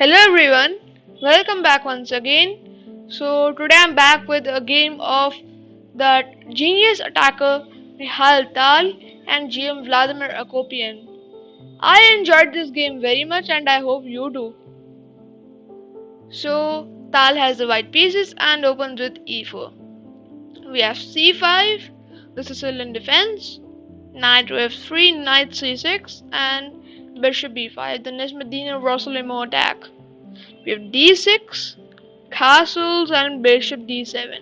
Hello everyone, welcome back once again. So today I'm back with a game of the genius attacker Mikhail Tal and GM Vladimir Akopian. I enjoyed this game very much and I hope you do. So Tal has the white pieces and opens with e4. We have c5, this is still in defense, knight to f3, knight c6 and bishop b5, the Nesmedina Rossolimo attack. We have d6, castles and bishop d7.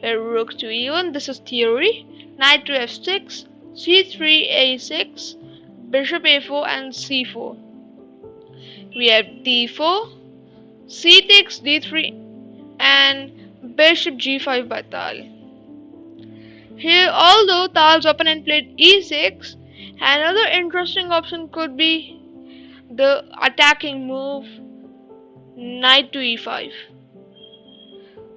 Rook to e1, this is theory. Knight to f6, c3, a6, bishop a4 and c4. We have d4, c takes d3 and bishop g5 by Tal. Here, although Tal's opponent played e6, another interesting option could be the attacking move knight to e5.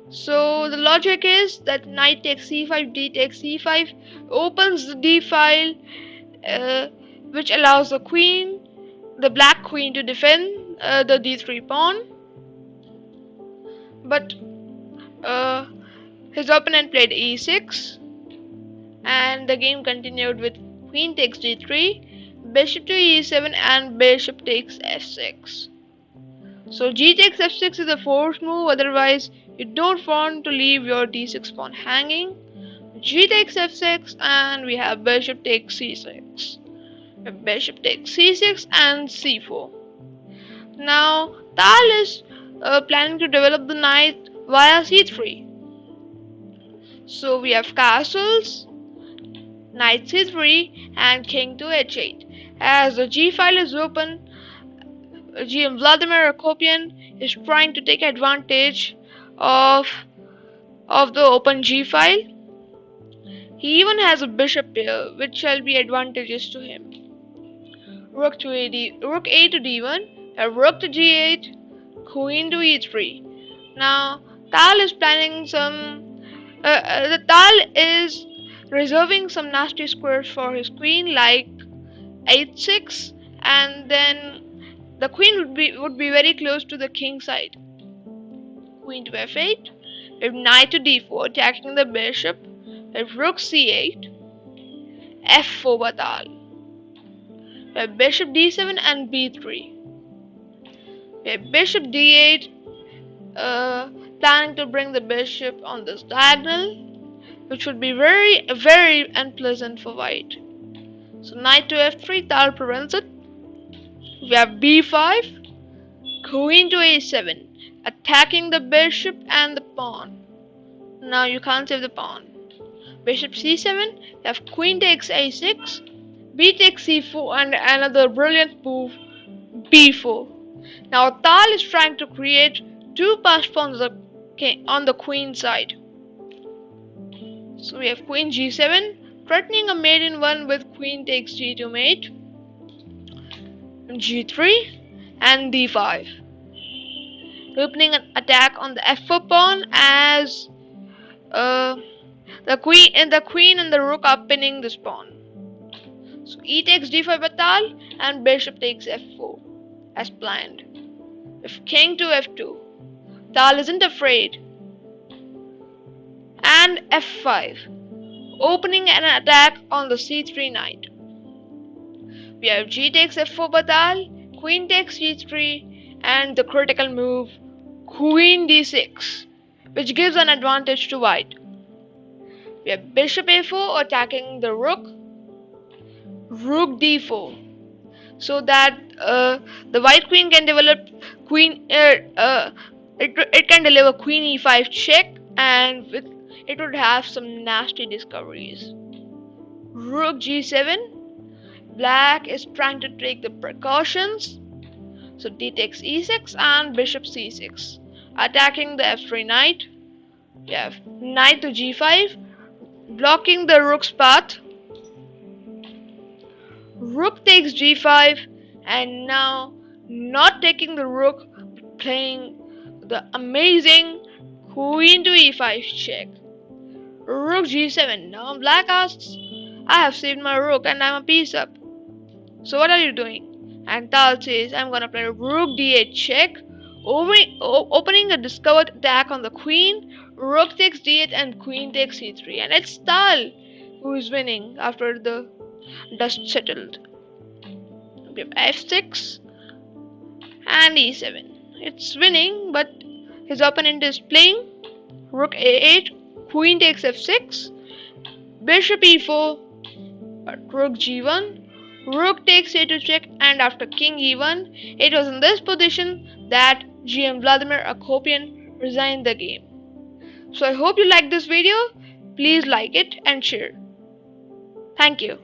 So the logic is that knight takes c5, d takes c5, opens the d file, which allows the black queen to defend the d3 pawn. But his opponent played e6, and the game continued with queen takes d3, bishop to e7, and bishop takes f6. So g takes f6 is a forced move, otherwise you don't want to leave your d6 pawn hanging. G takes f6 and we have bishop takes c6. Bishop takes c6 and c4. Now Tal is planning to develop the knight via c3. So we have castles, knight c3 and king to h8. As the g file is open, GM Vladimir Akopian is trying to take advantage of the open g file. He even has a bishop here, which shall be advantageous to him. Rook a to d1, rook to g8, queen to e3. Now Tal is planning the Tal is reserving some nasty squares for his queen, like h6, and then the queen would be very close to the king side. Queen to f8, we have knight to d4 attacking the bishop, we have rook c8, f4 by Tal. We have bishop d7 and b3. We have bishop d8, planning to bring the bishop on this diagonal, which would be very unpleasant for white. So knight to f3, Tal prevents it. We have b5, queen to a7, attacking the bishop and the pawn. Now you can't save the pawn. Bishop c7, we have queen takes a6, b takes c4 and another brilliant move, b4. Now Tal is trying to create two passed pawns on the queen side. So we have queen g7, threatening a mate in one with queen takes g2 mate, g3 and d5, opening an attack on the f4 pawn as the queen and the rook are pinning this pawn. So e takes d5 by Tal and bishop takes f4 as planned. With king to f2, Tal isn't afraid, and f5, opening an attack on the c3 knight. We have g takes f4 by Tal, queen takes g3, and the critical move queen d6, which gives an advantage to white. We have bishop a4 attacking the rook, rook d4, so that the white queen can develop it can deliver queen e5 check, and it would have some nasty discoveries. Rook g7, black is trying to take the precautions, so d takes e6 and bishop c6, attacking the f3 knight. We have knight to g5, blocking the rook's path. Rook takes g5, and now not taking the rook, but playing the amazing queen to e5 check. Rook g7. Now black asks, I have saved my rook and I'm a piece up. So what are you doing? And Tal says, I'm gonna play rook d8 check, opening a discovered attack on the queen. Rook takes d8 and queen takes c3. And it's Tal who is winning after the dust settled. We have f6 and e7. It's winning, but his opponent is playing rook a8, queen takes f6, bishop e4, rook g1, rook takes a2 check, and after king e1, it was in this position that GM Vladimir Akopian resigned the game. So I hope you like this video. Please like it and share. Thank you.